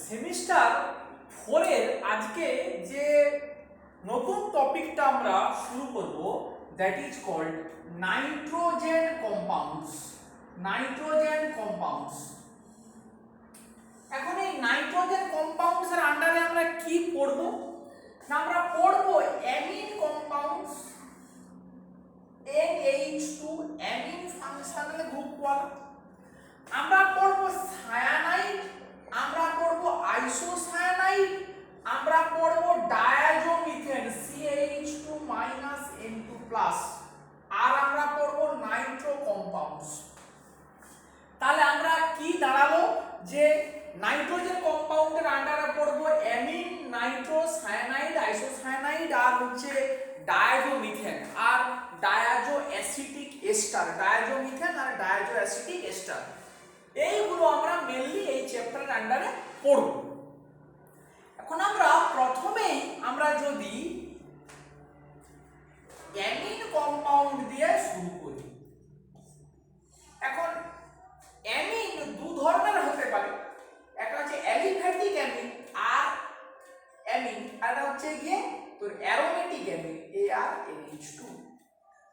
Semester 4 এর আজকে যে নতুন টপিকটা আমরা শুরু করব that is called nitrogen compounds. Nitrogen compounds. এখন এই নাইট্রোজেন কম্পাউন্ডস এর আন্ডারে আমরা কি পড়ব? না আমরা পড়ব amine compounds, NH2 amine functional group ওয়ালা। আমরা পড়ব সায়ানাইড, আমরা পড়ব আইসোসায়ানাইড, আমরা পড়ব ডায়াজোমিথেন CH2-N2+, আর আমরা পড়ব নাইট্রো কম্পাউন্ডস। তাহলে আমরা কি দাঁড়ালো যে নাইট্রোজেন কম্পাউন্ডের আন্ডারে পড়ব অ্যামিন, নাইট্রোসায়ানাইড, আইসোসায়ানাইড আর হচ্ছে ডায়াজোমিথেন আর ডায়াজো অ্যাসিটিক এস্টার। ডায়াজোমিথেন আর ডায়াজো অ্যাসিটিক এস্টার এইগুলো আমরা মেইনলি এই চ্যাপ্টারের আন্ডারে পড়ব। এখন আমরা প্রথমেই আমরা যদি অ্যামিন কম্পাউন্ড দিয়ে শুরু করি। এখন অ্যামিন দু ধরনের হতে পারে, একটা হচ্ছে অ্যালিফ্যাটিক অ্যামিন আর অ্যামিন, আর হচ্ছে গিয়ে তোর অ্যারোমেটিক অ্যামিন ARNH2।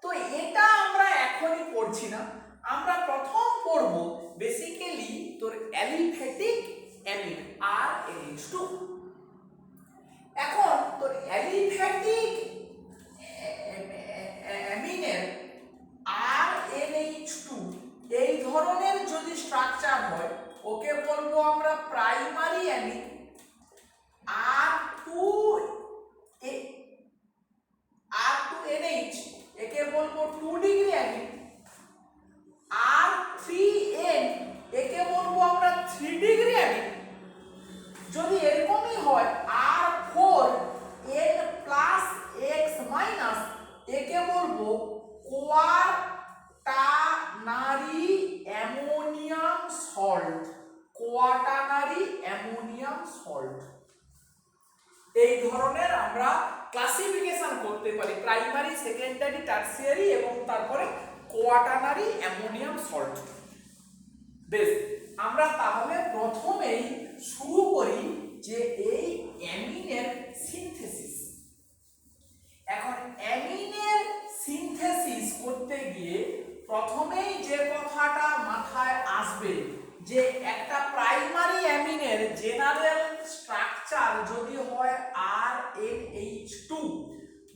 তো এটা আমরা এখনই পড়ছি না, আমরা প্রথম পড়ব বেসিক্যালি তোর অ্যালিফ্যাটিক অ্যামিন RNH2। এখন তোর অ্যালিফ্যাটিক অ্যামিনের RNH2 এই ধরনের যদি স্ট্রাকচার হয় ওকে বলবো আমরা প্রাইমারি অ্যামিন। R2NH একে বলবো 2 ডিগ্রি অ্যামিন। R3N একে বলবো আমরা 3 ডিগ্রি অ্যামিন। যদি এরকমই হয় R4N+X- একে বলবো quaternary ammonium salt. Quaternary ammonium salt. এই ধরনের আমরা ক্লাসিফিকেশন করতে পারি প্রাইমারি, সেকেন্ডারি, টারসিয়ারি এবং তারপরে কোয়াটানারি অ্যামোনিয়াম সল্ট। বেশ, আমরা তাহলে প্রথমেই শুরু করি যে এই অ্যামিনের সিনথেসিস। এখন অ্যামিনের সিনথেসিস করতে গিয়ে প্রথমেই যে কথাটা মাথায় আসবে যে একটা প্রাইমারি অ্যামিনের জেনারেল স্ট্রাকচার যদি হয় RNH2,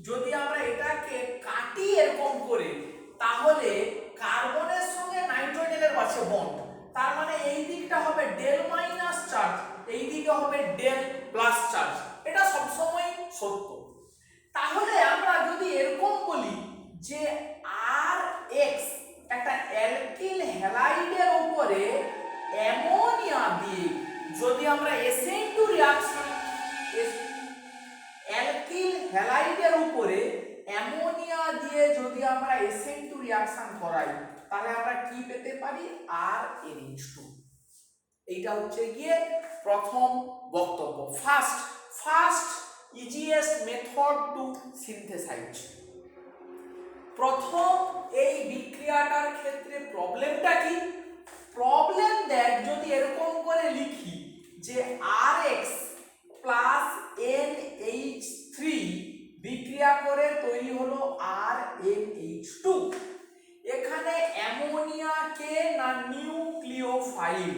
যদি আমরা এটাকে কাটি এরকম করে তাহলে কার্বনের সঙ্গে নাইট্রোজেনের আছে বন্ড, তার মানে এই দিকটা হবে ডেল মাইনাস চার্জ, এই দিকে হবে ডেল প্লাস চার্জ। এটা সবসময় সত্য। তাহলে আমরা যদি এরকম বলি যে RX একটা অ্যালকিল হ্যালাইডের উপরে অ্যামোনিয়া দিয়ে যদি আমরা SN2 রিঅ্যাকশন, অ্যালকিল হ্যালাইডের উপরে অ্যামোনিয়া দিয়ে যদি আমরা SN2 রিঅ্যাকশন করাই তাহলে আমরা কি পেতে পারি? RNH2। এইটা হচ্ছে গিয়ে প্রথম বক্তব্য, first easiest method to synthesise. প্রথম এই বিক্রিয়াটার ক্ষেত্রে প্রবলেমটা কি? প্রবলেম দেখ, যদি এরকম করে লিখি যে RX প্লাস NH3 বিক্রিয়া করে তৈরি হলো RNH2। এখানে অ্যামোনিয়াকে না নিউক্লিওফাইল,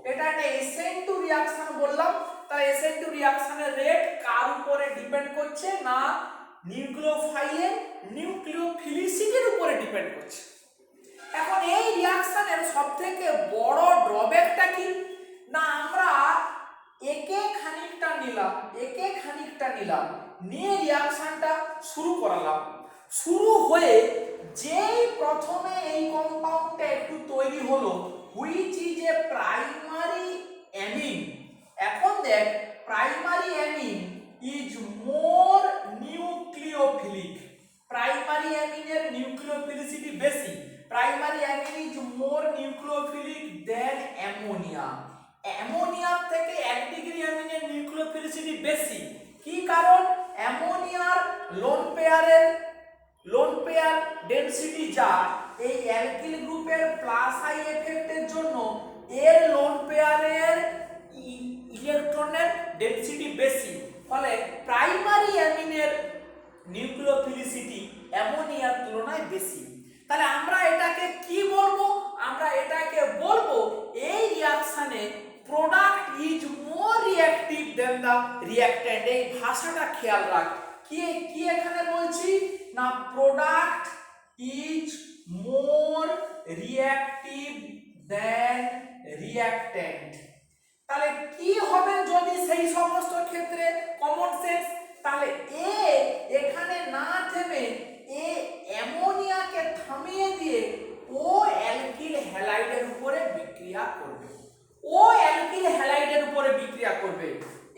এটা একটা SN2 রিঅ্যাকশন বললাম, তাই SN2 রিঅ্যাকশনের রেট কার উপরে ডিপেন্ড করছে? না নিউক্লিওফাইলের নিউক্লিওফিলিসিটির উপরে ডিপেন্ড করছে। এখন এই রিঅ্যাকশনের সবথেকে বড় ড্রব্যাকটা কি? না আমরা একে খানিকটা নিলাম, নিয়ে রিঅ্যাকশনটা শুরু করালাম। শুরু হয়ে যেই প্রথমে এই কম্পাউন্ডটা একটু তৈরি হলো which is a primary amine. এখন দেখ primary amine is more nucleophilic. Primary অ্যামিনের নিউক্লিওফিলিসিটি বেশি। Primary amine is more nucleophilic than ammonia. অ্যামোনিয়ার থেকে 1 ডিগ্রি অ্যামিনের নিউক্লিওফিলিসিটি বেশি। কি কারণ? অ্যামোনিয়ার লোন পেয়ার ডেনসিটি যা এই অ্যালকিল গ্রুপের প্লাস আই এফেক্টের জন্য এর লোন পেয়ারের ডেনসিটি বেশি, ফলে প্রাইমারি অ্যামিনের নিউক্লিওফিলিসিটি অ্যামোনিয়ার তুলনায় বেশি। তাহলে আমরা এটাকে কি বলবো? আমরা এটাকে বলবো এই রিঅ্যাকশনে product is more reactive than the reactant. এই ভাষাটা খেয়াল রাখ। কি কি এখানে বলছি না, product is more reactive than reactant. তাহলে কি হবে যদি সেই সমস্ত ক্ষেত্রে কমন সেন্স, তাহলে এ এখানে না থেমে এ অ্যামোনিয়াকে থামিয়ে দিয়ে ও অ্যালকিল হ্যালাইডের উপরে বিক্রিয়া করবে। ও অ্যালকিল হ্যালাইডের উপরে বিক্রিয়া করবে,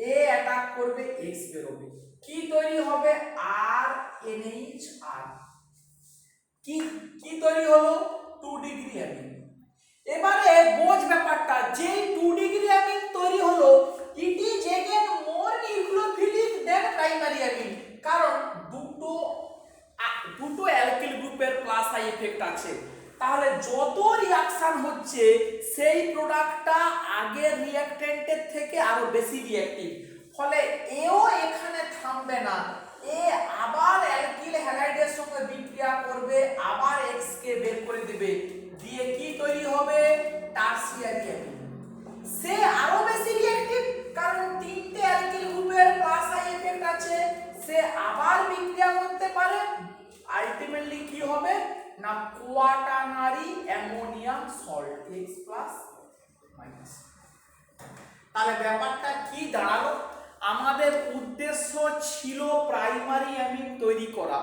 এ অ্যাটাক করবে, এক্স বেরোবে, কি তৈরি হবে? আর এনএইচ আর। কি কি তৈরি হলো? 2 ডিগ্রি অ্যামিন। এবারে বোঝ ব্যাপারটা, যে 2 ডিগ্রি অ্যামিন তৈরি হলো, it is again more nucleophilic than primary amine, কারণ দুটো অ্যালকিল গ্রুপের প্লাস আই এফেক্ট আছে। তাহলে যত রিঅ্যাকশন হচ্ছে সেই প্রোডাক্টটা আগের রিঅ্যাকট্যান্টের থেকে আরো বেশি রিঅ্যাক্টিভ, ফলে এও এখানে থামবে না, এ আবার অ্যালকিল হ্যালাইডের সঙ্গে বিক্রিয়া করবে, আবার এক্স কে বের করে দিবে, দিয়ে কি তৈরি হবে? Tertiary amine. সে আরো বেশি রিঅ্যাক্টিভ, কারণ তিনটে অ্যালকিল গ্রুপের প্লাস আই এফেক্ট আছে, সে আবার বিক্রিয়া করতে পারে, আলটিমেটলি কি হবে না quaternary ammonium salt X plus minus. তাহলে ব্যাপারটা কি দাঁড়ালো? আমাদের উদ্দেশ্য ছিল প্রাইমারি অ্যামিন তৈরি করা,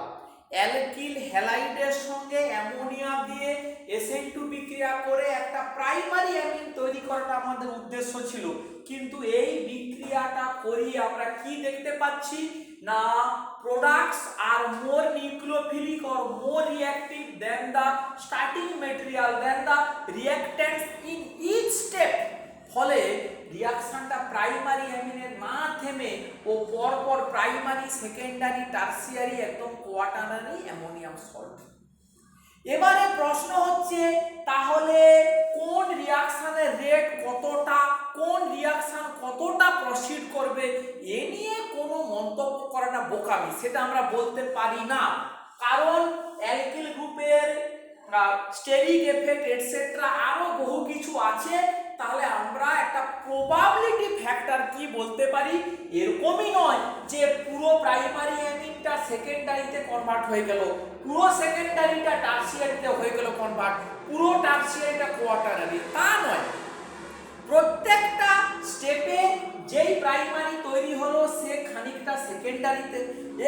অ্যালকিল হ্যালাইডের সঙ্গে অ্যামোনিয়া দিয়ে SN2 বিক্রিয়া করে একটা প্রাইমারি অ্যামিন তৈরি করাটা আমাদের উদ্দেশ্য ছিল। কিন্তু এই বিক্রিয়াটা করি আমরা কি দেখতে পাচ্ছি না, products are more nucleophilic or more reactive than the starting material, than the reactants in each step। ফলে রিঅ্যাকশনটা প্রাইমারি অ্যামিনের না থেমে ও পরপর প্রাইমারি, সেকেন্ডারি, টারসিয়ারি, একদম কোয়াটারনারি অ্যামোনিয়াম সল্ট। এবারে প্রশ্ন হচ্ছে, তাহলে কোন রিঅ্যাকশনের রেট কতটা, কোন রিঅ্যাকশন কতটা প্রসিড করবে, এ নিয়ে কোনো মন্তব্য করাটা বোকামি, সেটা আমরা বলতে পারি না, কারণ অ্যালকিল গ্রুপের স্টেরিক এফেক্ট এটসেট্রা আরো বহু কিছু আছে। তাহলে আমরা একটা প্রবাবিলিটি ফ্যাক্টর কি বলতে পারি, এরকমই নয় যে পুরো প্রাইমারি অ্যামিনটা সেকেন্ডারিতে কনভার্ট হয়ে গেল, পুরো সেকেন্ডারিটা টারসিয়ারিতে হয়ে গেল কনভার্ট, পুরো টারসিয়ারিটা কোয়াটারনারি, তা নয়। প্রত্যেকটা স্টেপে যেই প্রাইমারি তৈরি হলো সে খানিকটা সেকেন্ডারিতে,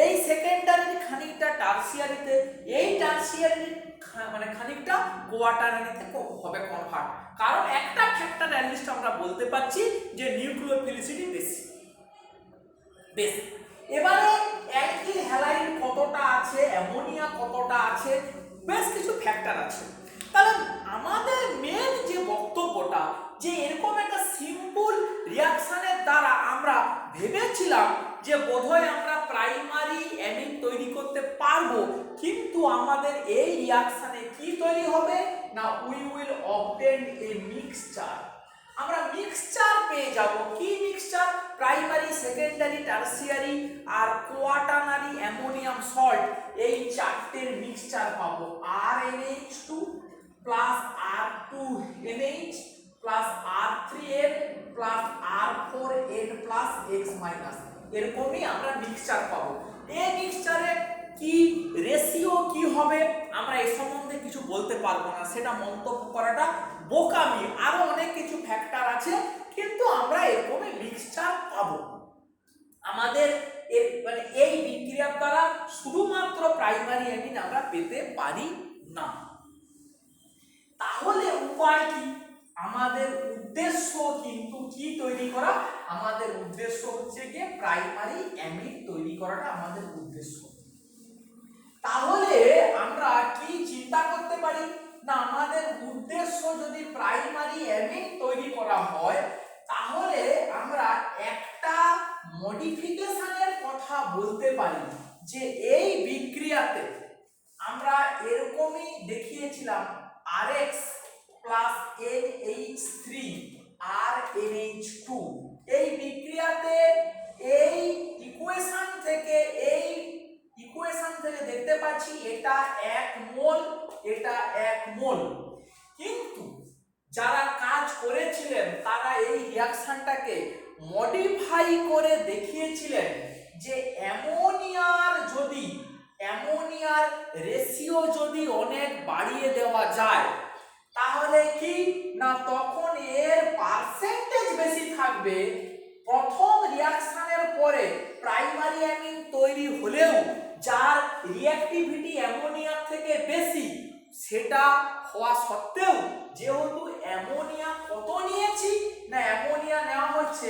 এই সেকেন্ডারির খানিকটা টারসিয়ারিতে, এই টারসিয়ারির মানে খানিকটা কোয়াটারনারিতে হবে কনভার্ট, কারণ একটা ফ্যাক্টর অ্যাটলিস্ট আমরা বলতে পারছি যে নিউক্লিওফিলিসিটি বেশি। এবারে অ্যালকিল হ্যালাইড কতটা আছে, অ্যামোনিয়া কতটা আছে, বেশ কিছু ফ্যাক্টর আছে। তাহলে আমাদের মেন যে বক্তব্যটা, যে এরকম একটা সিম্পল রিঅ্যাকশনের দ্বারা আমরা ভেবেছিলাম যে বোধহয় আমরা প্রাইমারি অ্যামিন তৈরি করতে পারবো, কিন্তু আমাদের এই রিঅ্যাকশনে কি তৈরি হবে না, we will obtain A mixture. আমরা মিক্সচার পেয়ে যাব। কি মিক্সচার? প্রাইমারি, সেকেন্ডারি, টারসিয়ারি আর কোয়াটারনারি অ্যামোনিয়াম সল্ট, এই চারটের মিক্সচার পাবো। RNH2 plus R2NH plus R3N plus R4N plus X minus, এরকমই আমরা মিক্সচার পাবো। এই মিক্সচারে কি রেশিও কি হবে আমরা এই সম্বন্ধে কিছু বলতে পারবো না, সেটা মন্তব্য করাটা বোকামি। আরো অনেক কিছু ফ্যাক্টর আছে, কিন্তু আমরা এরকমই মিক্সচার পাবো। আমাদের মানে এই বিক্রিয়ার দ্বারা শুধুমাত্র প্রাইমারি অ্যামিন আমরা পেতে পারি না। তাহলে উপায় কি? আমাদের উদ্দেশ্য কিন্তু কি তৈরি করা, আমাদের উদ্দেশ্য হচ্ছে যে প্রাইমারি অ্যামিন তৈরি করাটা আমাদের উদ্দেশ্য। তাহলে আমরা কি চিন্তা করতে পারি না, আমাদের উদ্দেশ্য যদি প্রাইমারি অ্যামিন তৈরি করা হয়, তাহলে আমরা একটা মডিফিকেশনের কথা বলতে পারি, যে এই বিক্রিয়াতে আমরা এরকমই দেখিয়েছিলাম RX প্লাস NH3 আর NH2, এই বিক্রিয়াতে দেখতে পাচ্ছি এটা 1 মোল, এটা 1 মোল। কিন্তু যারা কাজ করেছিলেন তারা এই রিঅ্যাকশনটাকে মডিফাই করে দেখিয়েছিলেন যে অ্যামোনিয়ার রেশিও যদি অনেক বাড়িয়ে দেওয়া যায় তাহলে কি না তখন এর পার্সেন্টেজ বেশি থাকবে। প্রথম রিঅ্যাকশনের পরে প্রাইমারি অ্যামিন তৈরি হলেও যার রিঅ্যাক্টিভিটি অ্যামোনিয়ার থেকে বেশি, সেটা হওয়া সত্ত্বেও যেহেতু অ্যামোনিয়া কত নিয়েছি না অ্যামোনিয়া নেওয়া হচ্ছে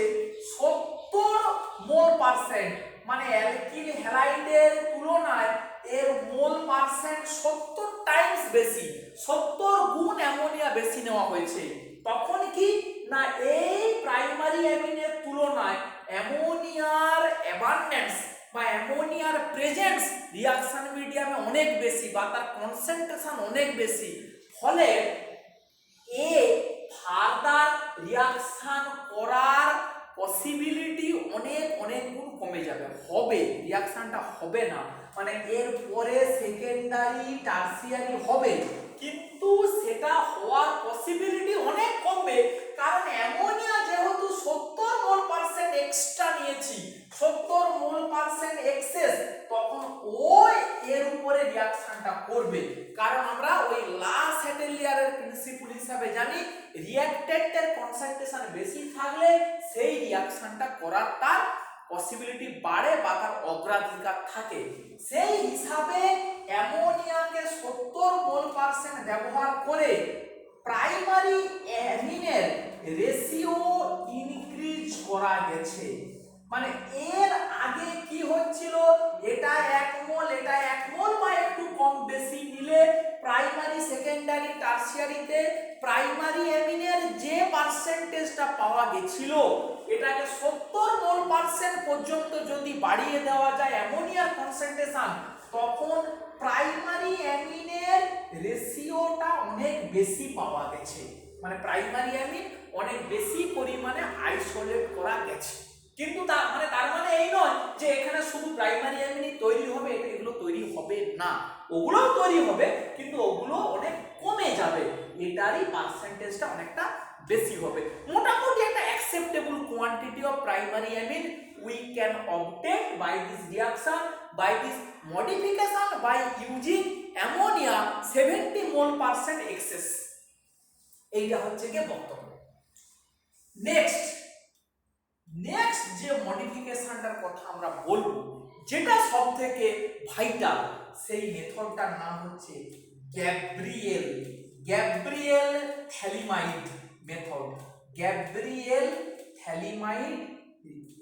70 মোল পার্সেন্ট, মানে অ্যালকিল হ্যালাইডের তুলনায় এর মোল পার্সেন্ট 70 টাইমস বেশি, 70 গুণ অ্যামোনিয়া বেশি নেওয়া হয়েছে। তখন কি না এই প্রাইমারি অ্যামিনের তুলনায় অ্যামোনিয়ার অ্যাবান্ডেন্স বা অ্যামোনিয়ার প্রেজেন্স রিঅ্যাকশন মিডিয়ামে অনেক বেশি বা তার কনসেন্ট্রেশন অনেক বেশি, ফলে এ ফার্দার রিঅ্যাকশন করার পসিবিলিটি অনেক গুণ কমে যাবে, রিঅ্যাকশনটা হবে না, মানে এর পরে সেকেন্ডারি টারসিয়ারি হবে কিন্তু সেটা হওয়ার পসিবিলিটি অনেক কমবে। কারণ অ্যামোনিয়া যেহেতু 70 মোল পার্সেন্ট এক্সট্রা নিয়েছি, 70 মোল পার্সেন্ট এক্সেস, তখন ওই এর উপরে রিঅ্যাকশনটা করবে। কারণ আমরা ওই লাস্ট সেটেলিয়ারের প্রিন্সিপল হিসাবে জানি রিঅ্যাক্ট্যান্টের কনসেন্ট্রেশন বেশি থাকলে সেই রিঅ্যাকশনটা করার তার পসিবিলিটি বাড়ে বা তার অগ্রাধিকার থাকে। সেই হিসাবে অ্যামোনিয়াকে 70 মোল পার্সেন্ট ব্যবহার করে প্রাইমারি অ্যামিনের রেশিও ইনক্রিজ করা গেছে। মানে এর আগে কি হচ্ছিল, এটা 1 মোল এটা 1 মোল বা একটু কম বেশি নিলে প্রাইমারি সেকেন্ডারি টারসিয়ারিতে প্রাইমারি অ্যামিনের যে পার্সেন্টেজটা পাওয়া গেছিল এটাকে 70 মোল পার্সেন্ট পর্যন্ত যদি বাড়িয়ে দেওয়া যায় অ্যামোনিয়ার কনসেন্ট্রেশন, তখন প্রাইমারি অ্যামিনের রেশিওটা অনেক বেশি পাওয়া গেছে, মানে প্রাইমারি অ্যামিন অনেক বেশি পরিমাণে আইসোলেট করা গেছে। কিন্তু তার মানে এই নয় যে এখানে শুধু প্রাইমারি অ্যামিনই তৈরি হবে, এগুলো তৈরি হবে না, ওগুলোও তৈরি হবে কিন্তু ওগুলো অনেক কমে যাবে, এটারই পার্সেন্টেজটা অনেকটা বেশি হবে। মোটামুটি একটা acceptable quantity of primary amine we can obtain by this reaction, by this modification, by using ammonia 70 mole percent excess। এইটা হচ্ছে কি বক্তব্য। নেক্সট যে মডিফিকেশনটার কথা আমরা বলবো যেটা সবথেকে ভাইটাল, সেই মেথডটার নাম হচ্ছে Gabriel phthalimide method, Gabriel phthalimide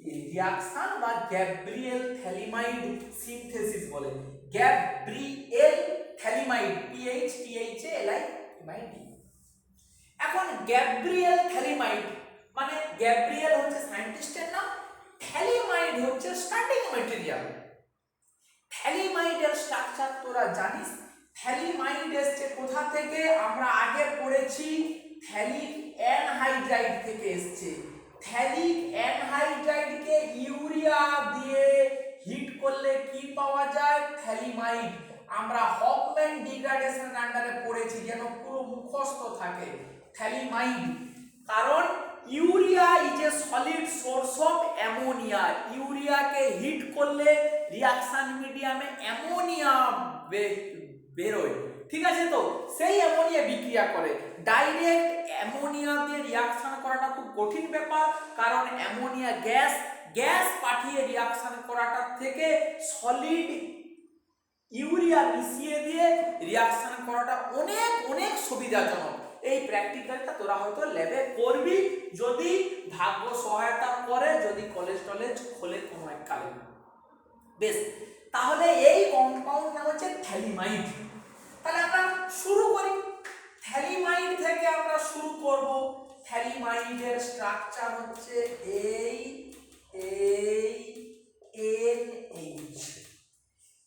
reaction বা গ্যাব্রিয়েল থ্যালিমাইড সিনথেসিস বলে। Gabriel phthalimide PHTHALIMID। এখন গ্যাব্রিয়েল থ্যালিমাইড মানে গ্যাব্রিয়েল হচ্ছে সায়েন্টিস্টের নাম, থ্যালিমাইড হচ্ছে স্টার্টিং ম্যাটেরিয়াল। থ্যালিমাইডের স্ট্রাকচার তোরা জানিস, থ্যালিমাইড এসছে কোথা থেকে, আমরা আগে পড়েছি থ্যালিক অ্যানহাইড্রাইড থেকে এসছে। থ্যালিক অ্যানহাইড্রাইডকে ইউরিয়া দিয়ে হিট করলে কি পাওয়া যায়, থ্যালিমাইড। আমরা হফম্যান ডিগ্রেডেশন আন্ডারে পড়েছি, যেন পুরো মুখস্থ থাকে থ্যালিমাইড। কারণ urea is a solid source of ammonia, ইউরিয়াকে হিট করলে রিঅ্যাকশন মিডিয়ামে অ্যামোনিয়া বেরোয়, ঠিক আছে? তো সেই অ্যামোনিয়া বিক্রিয়া করে। ডাইরেক্ট অ্যামোনিয়া দিয়ে রিঅ্যাকশন করাটা খুব কঠিন ব্যাপার, কারণ অ্যামোনিয়া গ্যাস পাঠিয়ে রিঅ্যাকশন করাটার থেকে সলিড ইউরিয়া মিশিয়ে দিয়ে রিঅ্যাকশন করাটা অনেক সুবিধাজনক। এই প্র্যাকটিক্যালটা তোরা হয়তো ল্যাবে করবি যদি ভাগ্য সহায়তা করে, যদি কলেজ খোলে কোনো এক কালে। বেশ, তাহলে এই কম্পাউন্ড নাম হচ্ছে থ্যালিমাইড। তাহলে আমরা শুরু করি, থ্যালিমাইড থেকে আমরা শুরু করব। থ্যালিমাইডের স্ট্রাকচার হচ্ছে NH,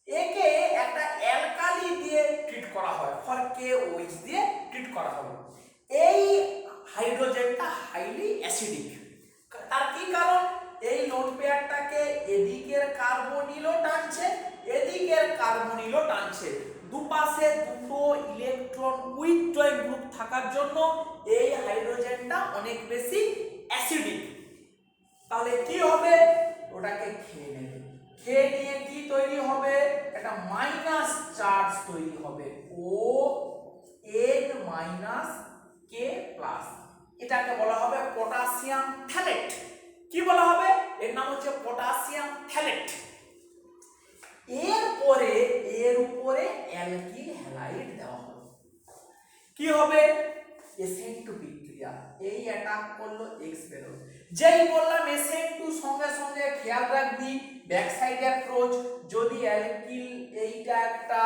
একে একটা অ্যালকালি দিয়ে ট্রিট করা হয়, KOH দিয়ে ট্রিট করা হবে। এই হাইড্রোজেনটা হাইলি অ্যাসিডিক। তার কি কারণ, এই লোন পেয়ারটাকে এদিকের কার্বনিলও টানছে, এদিকে এর কার্বনিলও টানছে। দুপাশে দুটো ইলেকট্রন উইথড্রয়িং গ্রুপ থাকার জন্য এই হাইড্রোজেনটা অনেক বেশি অ্যাসিডিক। তাহলে কি হবে, ওটাকে খেয়ে নেবে, খেয়ে নিয়ে কি তৈরি হবে, একটা মাইনাস চার্জ তৈরি হবে, O N minus k plus. এটাকে বলা হবে পটাশিয়াম থ্যালেট। কি বলা হবে, এর নাম হচ্ছে পটাশিয়াম থ্যালেট। এরপরে এর উপরে অ্যালকিল হ্যালাইড দেওয়া হবে, কি হবে, SN2 বিক্রিয়া, এই অ্যাটাক করলো এক্স বেরো। যেই বললাম SN2 সঙ্গে সঙ্গে খেয়াল রাখবি ব্যাক সাইড অ্যাপ্রোচ, যদি অ্যালকিল এইটা একটা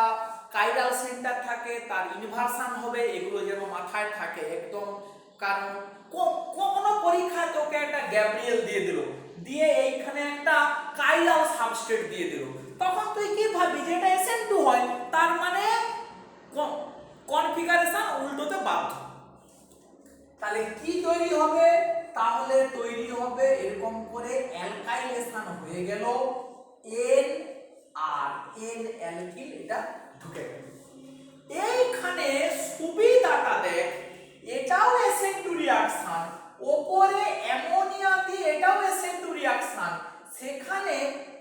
কাইরাল সেন্টার থাকে তার ইনভার্সন হবে, এগুলো যেন মাথায় থাকে একদম। কারণ কোন পরীক্ষায় তোকে একটা গ্যাব্রিয়েল দিয়ে দিল, দিয়ে এইখানে একটা কাইরাল সাবস্ট্রেট দিয়ে দিল, তখন তুই কি ভাববি যে এটা SN2 হয়, তার মানে কনফিগারেশন উল্টোতে বাধ্য। তাহলে কি তৈরি হবে, তাহলে তৈরি হবে এরকম করে অ্যালকাইলেশন হয়ে গেল এন আর এন অ্যালকিল, এটা ঢুকে গেল। এইখানে সুবিধাটা দেখ, এটাও SN2 রিঅ্যাকশন, উপরে অ্যামোনিয়া দিয়ে এটাও SN2 রিঅ্যাকশন, সেখানে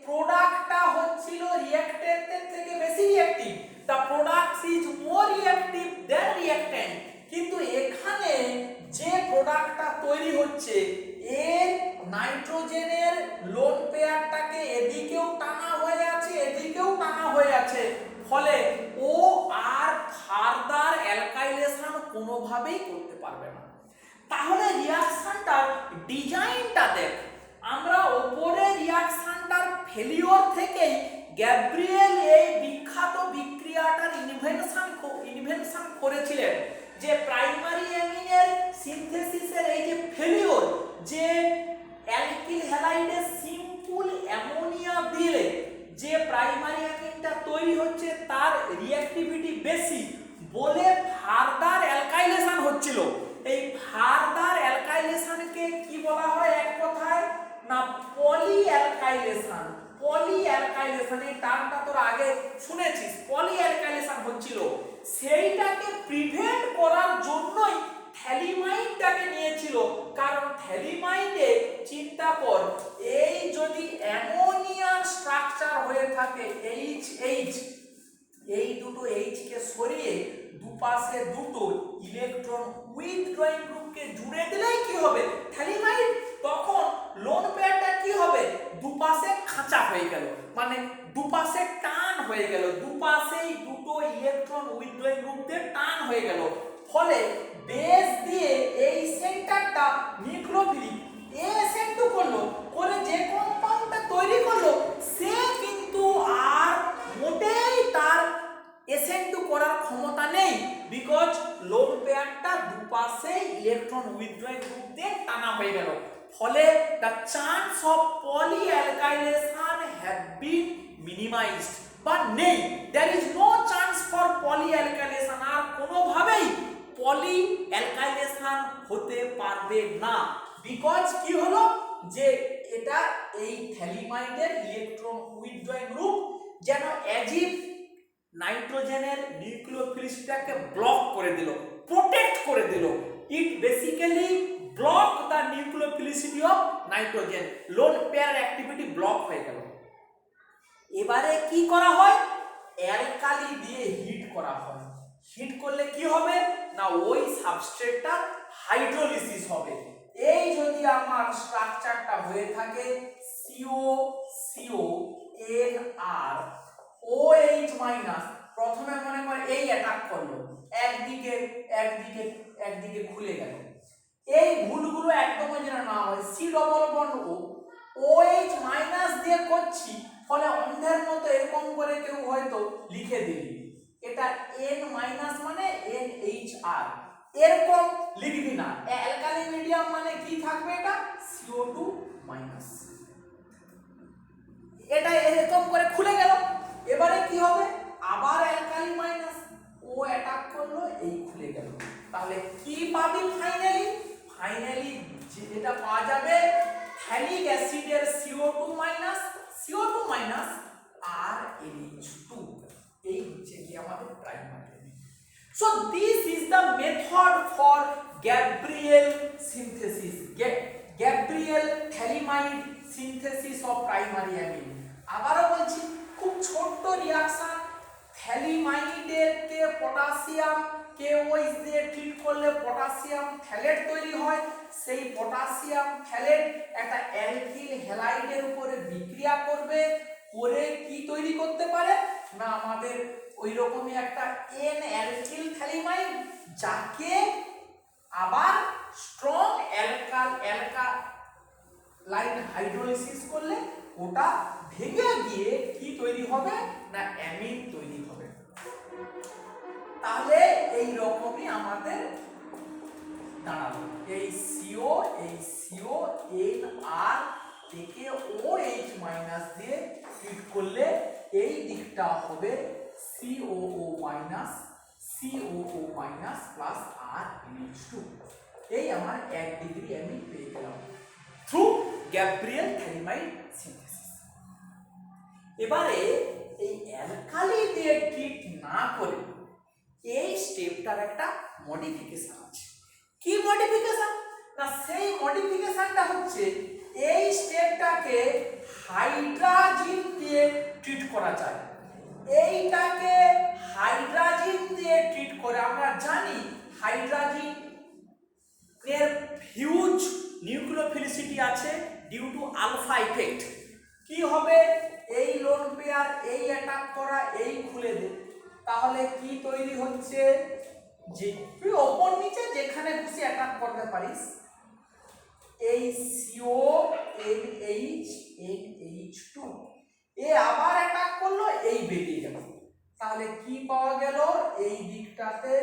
প্রোডাক্টটা হচ্ছিল রিঅ্যাক্ট্যান্টের থেকে বেশি reactive, the product is more reactive than reactant. কিন্তু এখানে যে প্রোডাক্টটা তৈরি হচ্ছে, এর নাইট্রোজেনের লোন পেয়ারটাকে এদিকেও টানা হয়ে আছে এদিকেও টানা হয়ে আছে, ফলে ও আর ফার্দার অ্যালকাইলেশন কোনোভাবেই করতে পারবে না। তাহলে রিঅ্যাকশনটার ডিজাইনটা দেখ, আমরা উপরে রিঅ্যাকশনটার ফেলিওর থেকেই গ্যাব্রিয়েল এই বিখ্যাত বিক্রিয়াটার ইনভেনশন করেছিলেন, যে প্রাইমারি অ্যামিনের সিনথেসিসের এই যে ফেলিওর, যে অ্যালকিল হ্যালাইডের সিম্পল অ্যামোনিয়া দিলে যে প্রাইমারি অ্যামিনটা তৈরি হচ্ছে তার রিঅ্যাক্টিভিটি বেশি বলে ফার্দার অ্যালকাইলেশন হচ্ছিল। এই ফার্দার অ্যালকাইলেশনকে কি বলা হয় এক কথায়, না পলি অ্যালকাইলেশন। পলি অ্যালকাইলেশন এই টার্মটা তোরা আগে শুনেছিস, পলি অ্যালকাইলেশন হচ্ছিল। সেইটাকে প্রিভেন্ট করার জন্যই থ্যালিমাইনটাকে নিয়েছিল, কারণ থ্যালিমাইনে চিন্তা কর, এই যদি অ্যামোনিয়ার স্ট্রাকচার হয়ে থাকে এইচ, এই দুটো এইচ কে সরিয়ে দুপাশে দুটো ইলেকট্রন উইথড্রয়িং গ্রুপকে জুড়ে দিলেই কি হবে, থ্যালিমাইড, তখন লোন পেয়ারটা কি হবে, দুপাশে খাঁচা হয়ে গেল, মানে দুপাশে টান হয়ে গেল, দুপাশেই দুটো ইলেকট্রন উইথড্রয়িং গ্রুপ দিয়ে টান হয়ে গেল, ফলে বেস দিয়ে এই সেন্টারটা নিউক্লিওফিলিক SN2 করলো, করে যে কম্পাউন্ডটা তৈরি করলো সে কিন্তু আর মোটেই তার SN2 করার ক্ষমতা নেই, বিকজ লোন পেয়ারটা দুপাশে ইলেকট্রন উইথড্রয়িং গ্রুপ দিয়ে টানা হয়ে গেল, ফলে the chance of polyalkylation have been minimized, বা নেই, there is no chance for polyalkylation, আর কোনোভাবেই পলিঅ্যালকাইলেশন হতে পারবে না, বিকজ কি হলো, যে এটা এই থ্যালিমাইডের ইলেকট্রন উইথড্রয়িং গ্রুপ যেন অ্যাজিভ নাইট্রোজেনের নিউক্লিওফিলিসটাকে ব্লক করে দিল, প্রোটেক্ট করে দিল। It basically block the nucleophilicity of nitrogen, lone pair activity block হয়ে গেল। এবারে কি করা হয়, অ্যালকালি দিয়ে হিট করা হয়। হিট করলে কি হবে না, ওই সাবস্ট্রেটটা হাইড্রোলিসিস হবে। এই যদি আমার স্ট্রাকচারটা হয়ে থাকে COCONR OH মাইনাস, প্রথমে মনে করে এই অ্যাটাক করলো, একদিকে খুলে গেল, এই ভুলগুলো একদমই যেন না হয়। C double bond OH minus দিয়ে করছি, ফলে অন্ধের মতো এরকম করে কেউ হয়তো লিখে দিলি এটা N মাইনাস মানে NHR, এরকম লিখবি না। অ্যালকালি মিডিয়াম মানে কি থাকবে, এটা CO2 মাইনাস, এটা এরকম করে খুলে গেল। এবারে কি হবে, আবার অ্যালকালি মাইনাস, ও অ্যাটাক করলো, এই খুলে গেল। তাহলে কি পাবি ফাইনালি যেটা পাওয়া যাবে, থ্যালিক অ্যাসিডের CO2 মাইনাস RNH2 এই হচ্ছে কি আমাদের primary amine. So this is the method for Gabriel synthesis, Gabriel phthalimide synthesis of primary amine. আবারও বলছি, খুব ছোট্ট রিঅ্যাকশন, থ্যালিমাইডেরকে পটাশিয়াম KOH দিয়ে ট্রিট করলে পটাশিয়াম থ্যালেট তৈরি হয়। সেই পটাশিয়াম থ্যালেট একটা অ্যালকিল হ্যালাইডের উপরে বিক্রিয়া করবে, করে কি তৈরি করতে পারে না আমাদের ওই রকমই একটা N অ্যালকিল থ্যালিমাইড, যাকে আবার স্ট্রং অ্যালকালাইন হাইড্রোলাইসিস করলে ওটা ভেঙে গিয়ে কি তৈরি হবে না অ্যামিন তৈরি হবে। তাহলে এই রকমই আমাদের দাঁড়ালো, এই CO NR থেকে OH মাইনাস দিয়ে ট্রিট করলে এই দিকটা হবে COO মাইনাস প্লাস RNH2। এই আমার 1 ডিগ্রি আমি পেয়ে গেলাম থ্রু গ্যাব্রিয়েল থ্যালিমাইড সিনথেসিস। এবারে এই অ্যালকালি দিয়ে ট্রিট না করে এই স্টেপটার একটা মডিফিকেশন আছে। কি মডিফিকেশন না সেই মডিফিকেশনটা হচ্ছে এই স্টেপটাকে হাইড্রাজিন দিয়ে ট্রিট করা যায়। এইটাকে হাইড্রাজিন দিয়ে ট্রিট করে আমরা জানি হাইড্রাজিন এর হিউজ নিউক্লিওফিলিসিটি আছে ডিউ টু আলফা ইফেক্ট। কি হবে এই লোন পেয়ার এই অ্যাটাক করা এই খুলে দে, তাহলে কি তৈরি হচ্ছে যে তুই ওপর নিচে যেখানে খুশি অ্যাটাক করতে পারিস, এই CO NH2 এ আবার অ্যাটাক করলো এই বেরিয়ে গেল, তাহলে কি পাওয়া গেল এই দিকটাতে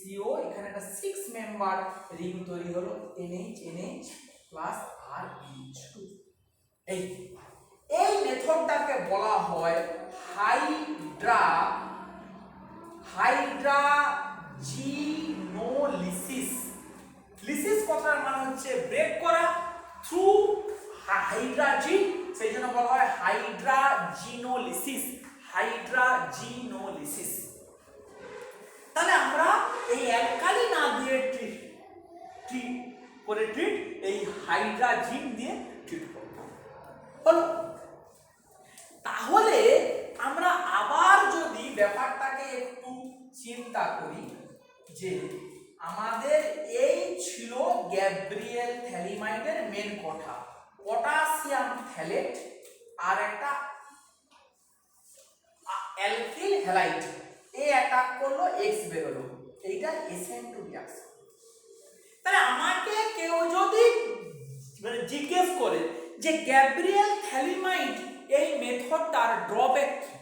CO এখানে একটা 6 মেম্বার রিং তৈরি হলো NH প্লাস RNH2। এই মেথডটাকে বলা হয় হাইড্রাজিনোলিসিস। লিসিস কথার মানে হচ্ছে ব্রেক করা থ্রু হাইড্রাজিন, সেই জন্য বলা হয় হাইড্রাজিনোলিসিস। তাহলে আমরা এই অ্যালকালি না দিয়ে ট্রিট এই হাইড্রাজিন দিয়ে ট্রিট করব। হলো, তাহলে আমরা আবার যদি ব্যাপারটাকে একটু চিন্তা করি যে আমাদের এই ছিল গ্যাব্রিয়েল থ্যালিমাইডের মেন কথা, পটাশিয়াম থ্যালেট আর একটা অ্যালকিল হ্যালাইড এই অ্যাটাক করলো X বেরোলো, এইটা SN2 রিঅ্যাকশন। তাহলে আমাকে কেউ যদি জিজ্ঞেস করে যে গ্যাব্রিয়েল থ্যালিমাইড এই মেথডটার ড্রব্যাক কি,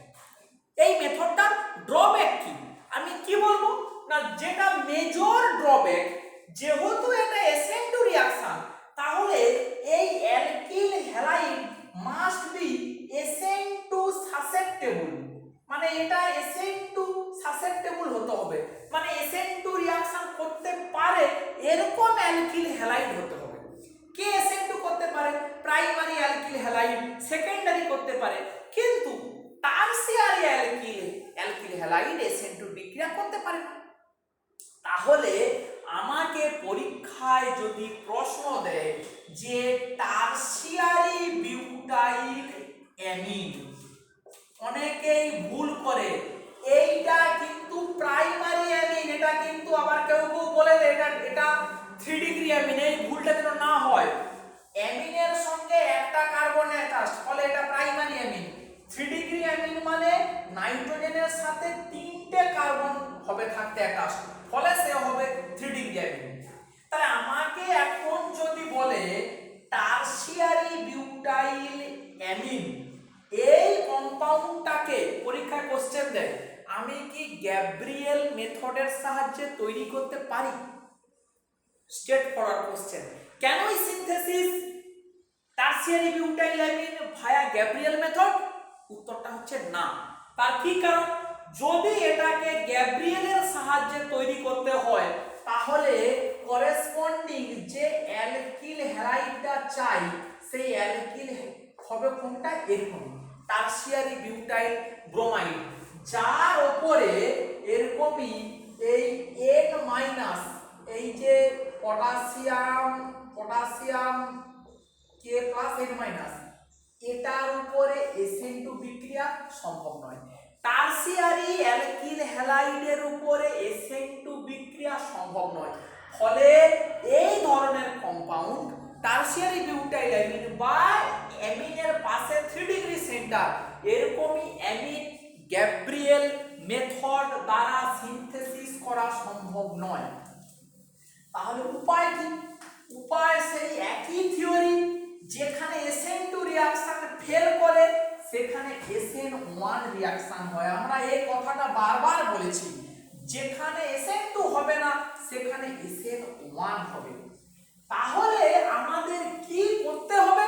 এই মেথডটার ড্রব্যাক কি, আমি কি বলবো না যেটা মেজর ড্রব্যাক, যেহেতু এটা SN2 রিঅ্যাকশন তাহলে এই alkyl halide must be SN2 susceptible, মানে এটা SN2 সাসেপ্টেবল হতে হবে, মানে SN2 রিঅ্যাকশন করতে পারে এরকম অ্যালকিল হ্যালাইড হতে হবে। কে SN2 করতে পারে? প্রাইমারি অ্যালকিল হ্যালাইড, সেকেন্ডারি করতে পারে, কিন্তু টারসিয়ারি অ্যালকিল হ্যালাইড SN2 বিক্রিয়া করতে পারে না। তাহলে আমাকে পরীক্ষায় যদি প্রশ্ন দেয় যে টারসিয়ারি বিউটাইল অ্যামিন, অনেকেই ভুল করে, এইটা কিন্তু প্রাইমারি অ্যামিন, এটা কিন্তু আবার কেউ বলে দেয় এটা 3 ডিগ্রি অ্যামিন, এই ভুলটা যেন না হয়। অ্যামিনের সঙ্গে একটা কার্বন অ্যাটাচড, ফলে এটা প্রাইমারি অ্যামিন। 3 ডিগ্রি অ্যামিন মানে নাইট্রোজেনের সাথে 3টে কার্বন হবে থাকতে অ্যাটাচড, ফলে সে হবে 3 ডিগ্রি অ্যামিন। তাহলে আমাকে এখন যদি বলে টারসিয়ারি বিউটাইল অ্যামিন এই কম্পাউন্ডটাকে পরীক্ষায় কোশ্চেন দেয়, আমি কি গ্যাব্রিয়েল মেথডের সাহায্যে তৈরি করতে পারি? স্ট্রেট ফরওয়ার্ড কোশ্চেন, কেন এই synthesis tertiary butyl amine via Gabriel method? উত্তরটা হচ্ছে না। তার কি কারণ? যদি এটাকে গ্যাব্রিয়েলের সাহায্যে তৈরি করতে হয় তাহলে করেসপন্ডিং যে অ্যালকিল হ্যালাইডটা চাই সেই অ্যালকিল হবে কোনটা এরকম টারসিয়ারি বিউটাইল ব্রোমাইড, যার উপরে এরকমই এই N মাইনাস এই যে potassium potassium K plus N minus এটার উপরে SN2 বিক্রিয়া সম্ভব নয়। টারসিয়ারি অ্যালকিল হ্যালাইডের উপরে SN2 বিক্রিয়া সম্ভব নয়, ফলে এই ধরনের কম্পাউন্ড টারসিয়ারি বিউটাইল অ্যামিন বা অ্যামিনের পাশে 3 ডিগ্রি সেন্টার এরকমই অ্যামিন গ্যাব্রিয়েল মেথড দ্বারা সিনথেসিস করা সম্ভব নয়। তাহলে উপায় কি? উপায় সেই একই থিওরি, যেখানে SN2 রিঅ্যাকশন ফেল করে সেখানে SN1 রিঅ্যাকশন হয়। আমরা এই কথাটা বারবার বলেছি, যেখানে SN2 হবে না সেখানে SN1 হবে। তাহলে আমাদের কি করতে হবে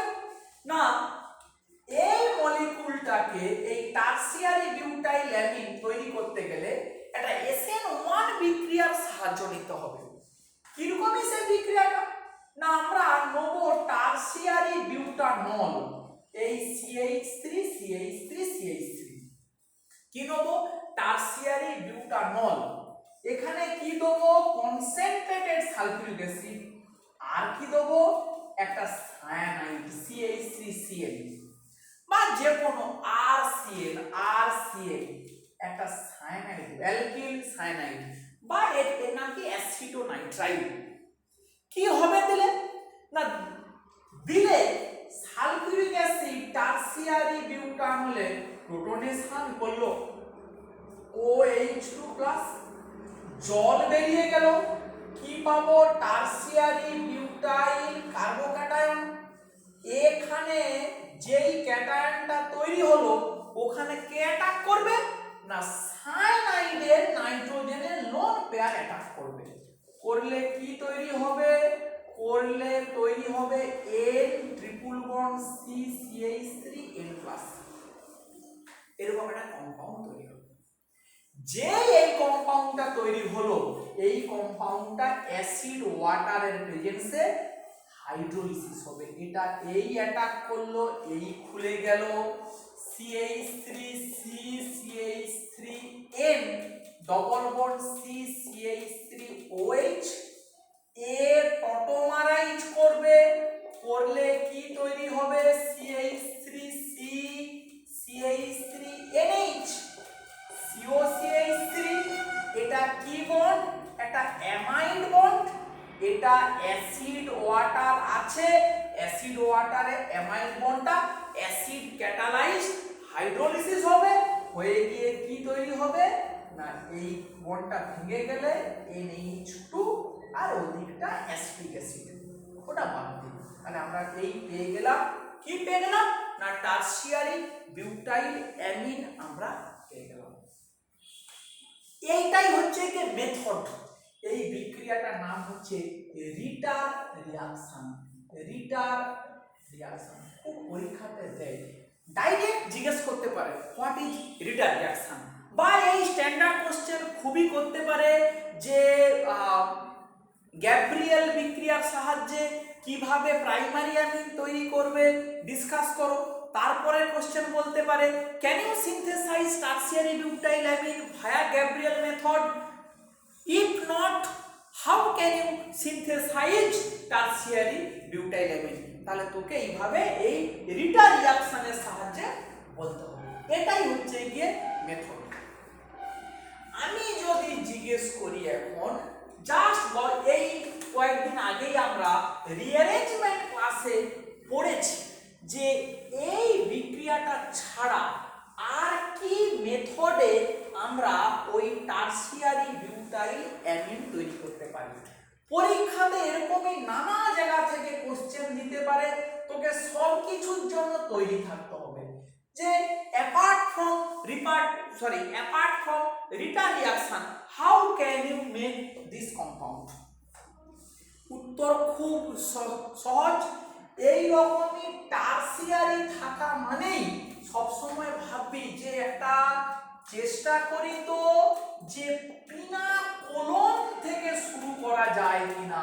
না, এই মলিকিউলটাকে এই টারসিয়ারি বিউটাইল অ্যামিন তৈরি করতে গেলে একটা SN1 বিক্রিয়ার সাহায্য নিতে হবে। কিরকমই সেই বিক্রিয়াটা না, আমরা নেব টারসিয়ারি বিউটানল, এই CH3 CH3 CH3 কি নেব টারসিয়ারি বিউটানল, এখানে কি দেব কনসেন্ট্রেটেড সালফিউরিক অ্যাসিড, আর কি দেব একটা সায়ানাইড CH3Cl বা যে কোনো RCl একটা সায়ানাইড অ্যালকিল সায়ানাইড বা এর নাকি অ্যাসিটোনাইট্রাইড। কি হবে দিলে না, দিলে সালফিউরিক অ্যাসিড টারসিয়ারি বিউটানলে প্রোটনেশন করলো OH2 প্লাস, জল বেরিয়ে গেল, কি পাবো টারসিয়ারি বিউটাইল কার্বোক্যাটায়ন। এখানে যেই ক্যাটায়নটা তৈরি হলো ওখানে কে অ্যাটাক করবে না, সায়ানাইডের নাইট্রোজেনের লোন পেয়ার অ্যাটাক করবে, করলে কি তৈরি হবে, করলে তৈরি হবে N ট্রিপল বন্ড CH3N+, এরকম একটা কম্পাউন্ড তৈরি হবে। যে এই কম্পাউন্ডটা তৈরি হলো এই কম্পাউন্ডটা অ্যাসিড ওয়াটারের প্রেজেন্সে হাইড্রোলিসিস হবে, এটা এই অ্যাটাক করলো এই খুলে গেল CH3C CH3N double bond C CH3OH, এ টটোমারাইজ করবে, করলে কি তৈরি হবে CH3C CH3NH COCH3, এটা কি বন্ড, একটা অ্যামাইড বন্ড, এটা অ্যাসিড ওয়াটার আছে, অ্যাসিড ওয়াটারে অ্যামাইড বন্ডটা অ্যাসিড ক্যাটালাইজড হাইড্রোলিসিস হবে, হয়ে গিয়ে কি তৈরি হবে না এই বন্ডটা ভেঙে গেলে NH2 আর ওদিকটা অ্যাসিটিক অ্যাসিড, ওটা বাদ দিই। তাহলে আমরা এই পেয়ে গেলাম, কি পেয়ে গেলাম না টারসিয়ারি বিউটাইল অ্যামিন আমরা পেয়ে গেলাম। এইটাই হচ্ছে কি মেথড, এই বিক্রিয়াটার নাম হচ্ছে রিটার রিঅ্যাকশন। রিটার রিঅ্যাকশন খুব পরীক্ষাতে দেয়, ডাইরেক্ট জিজ্ঞেস করতে পারে হোয়াট ইজ রিটার রিঅ্যাকশন, বা এই স্ট্যান্ডার্ড কোশ্চেন খুবই করতে পারে যে গ্যাব্রিয়েল বিক্রিয়ার সাহায্যে কিভাবে প্রাইমারি অ্যামিন তৈরি করবে ডিসকাস করো। তারপরে কোশ্চেন বলতে পারে can you synthesise tertiary butyl amine via Gabriel method, if not how can you synthesise tertiary butyl amine, তাহলে তোকে এইভাবে এই রিটার রিঅ্যাকশনের সাহায্যে বলতে হবে। এটাই হচ্ছে গিয়ে মেথড। আমি যদি জিজ্ঞেস করি এখন জাস্ট এই কয়েকদিন আগেই আমরা রিঅ্যারেঞ্জমেন্ট ক্লাসে পড়েছি যে এই বিক্রিয়াটা ছাড়া আর কি মেথডে আমরা ওই টারসিয়ারি বিউটাইল অ্যামিন তৈরি করতে পারি। পরীক্ষাতে এরকমই নানা জায়গা থেকে কোশ্চেন দিতে পারে, তোকে সব কিছুর জন্য তৈরি থাকতে হবে যে apart from return reaction how can you make this compound। উত্তর খুব সহজ, এই রকমই টারসিয়ারি থাকা মানেই সবসময় ভাববি যে একটা চেষ্টা করি তো যে পিনাকোলন থেকে শুরু করা যায় কিনা।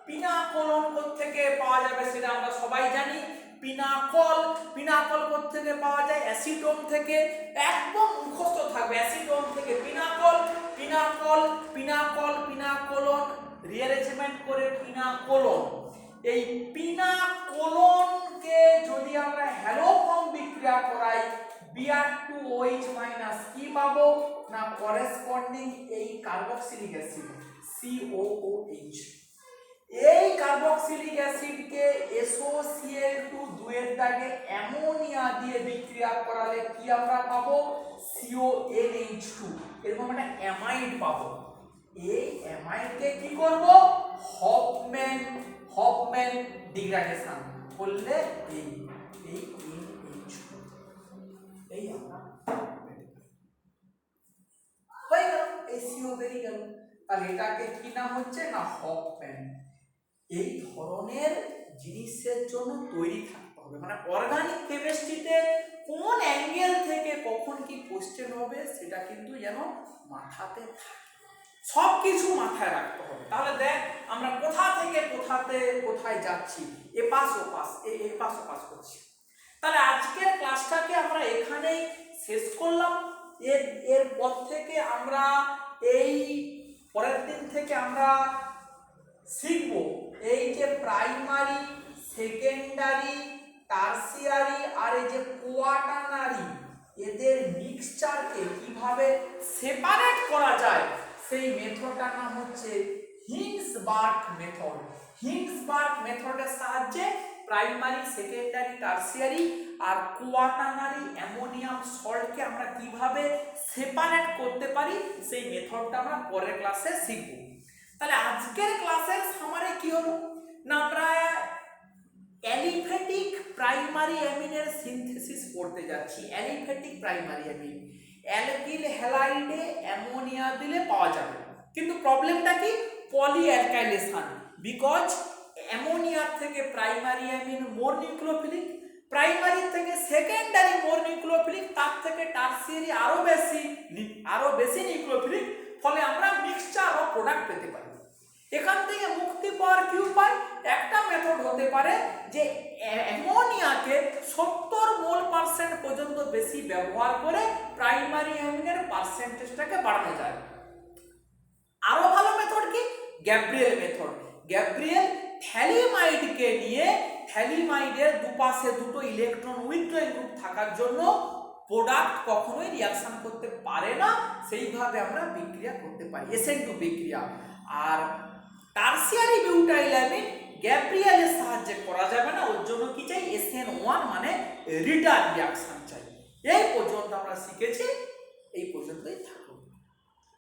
পিনাকোলন থেকে পাওয়া যাবে সেটা আমরা সবাই জানি, পিনাকল পিনাকল থেকে পাওয়া যায় অ্যাসিটোন থেকে, একদম মুখস্থ থাকবে, অ্যাসিটোন থেকে পিনাকল, পিনাকল পিনাকল পিনাকোলন রিঅ্যারেঞ্জমেন্ট করে পিনাকোলন। এই পিনাকোলনকে যদি আমরা হ্যালো ফর্ম বিক্রিয়া করাই Br2OH মাইনাস কি পাবো না করেসপন্ডিং এই কার্বক্সিলিক অ্যাসিড COOH। এই কার্বক্সিলিক অ্যাসিডকে SOCl2 দুয়ের দাগে অ্যামোনিয়া দিয়ে বিক্রিয়া করালে কি আমরা পাবো CONH2, এরকম একটা অ্যামাইড পাবো। এই অ্যামাইডকে কি করব হফম্যান ডিগ্রেডেশন করলে এই NH2 এই আমরা হয়ে গেল, এই CO বেরিয়ে গেল। তাহলে এটাকে কি নাম হচ্ছে না হফম্যান। এই ধরনের জিনিসের জন্য তৈরি থাকতে হবে, মানে অর্গানিক কেমিস্ট্রিতে কোন অ্যাঙ্গেল থেকে কখন কি কোশ্চেন হবে সেটা কিন্তু যেন মাথাতে থাকে, সব কিছু মাথায় রাখতে হবে। তাহলে দেখ আমরা কোথা থেকে কোথায় যাচ্ছি, এ পাস ও পাস করছি। তাহলে আজকের ক্লাসটাকে আমরা এখানেই শেষ করলাম। এর পর থেকে আমরা এই পরের দিন থেকে আমরা শিখব এই যে প্রাইমারি, সেকেন্ডারি, টারসিয়ারি আর এই যে কোয়াটারনারি এদের মিক্সচারকে কিভাবে সেপারেট করা যায় সেই মেথডটার নাম হচ্ছে হিন্সবার্গ মেথড। হিন্সবার্গ মেথডের সাহায্যে প্রাইমারি, সেকেন্ডারি, টারসিয়ারি আর কোয়াটারনারি অ্যামোনিয়াম সল্টকে আমরা কিভাবে সেপারেট করতে পারি সেই মেথডটা আমরা পরের ক্লাসে শিখব। তাহলে আজকের ক্লাসের সামারে কি হলো না আমরা অ্যালিফ্যাটিক প্রাইমারি অ্যামিনের সিনথেসিস করতে যাচ্ছি। অ্যালিফ্যাটিক প্রাইমারি অ্যামিন অ্যালকিল হ্যালাইডে অ্যামোনিয়া দিলে পাওয়া যাবে, কিন্তু প্রবলেমটা কি পলি অ্যালকাইলেশন, বিকজ অ্যামোনিয়ার থেকে প্রাইমারি অ্যামিন মোর নিউক্লিওফিলিক, প্রাইমারি থেকে সেকেন্ডারি মোর নিউক্লিওফিলিক, তার থেকে টারসিয়ারি আরো বেশি নিউক্লিওফিলিক, ফলে আমরা মিক্সচার ও প্রোডাক্ট পেতে পারি। এখান থেকে মুক্তি পাওয়ার কি উপায়? একটা মেথড হতে পারে যে অ্যামোনিয়াকে 70% পর্যন্ত বেশি ব্যবহার করে প্রাইমারি অ্যামিনের পার্সেন্টেজটাকে বাড়ানো যায়। আরো ভালো মেথড কি গ্যাব্রিয়েল মেথড। গ্যাব্রিয়েল থ্যালিমাইডকে নিয়ে থ্যালিমাইডের দুপাশে দুটো ইলেকট্রন উইথড্রয়িং গ্রুপ থাকার জন্য প্রোডাক্ট কখনোই রিঅ্যাকশন করতে পারে না, সেইভাবে আমরা বিক্রিয়া করতে পারি, SN2 বিক্রিয়া। আর টারসিয়ারি বিউটাইল অ্যামিন গ্যাব্রিয়েলের সাহায্যে করা যাবে না, ওর জন্য কি চাই SN1 মানে রিটার্ন রিঅ্যাকশন চাই। এই পর্যন্ত আমরা শিখেছি।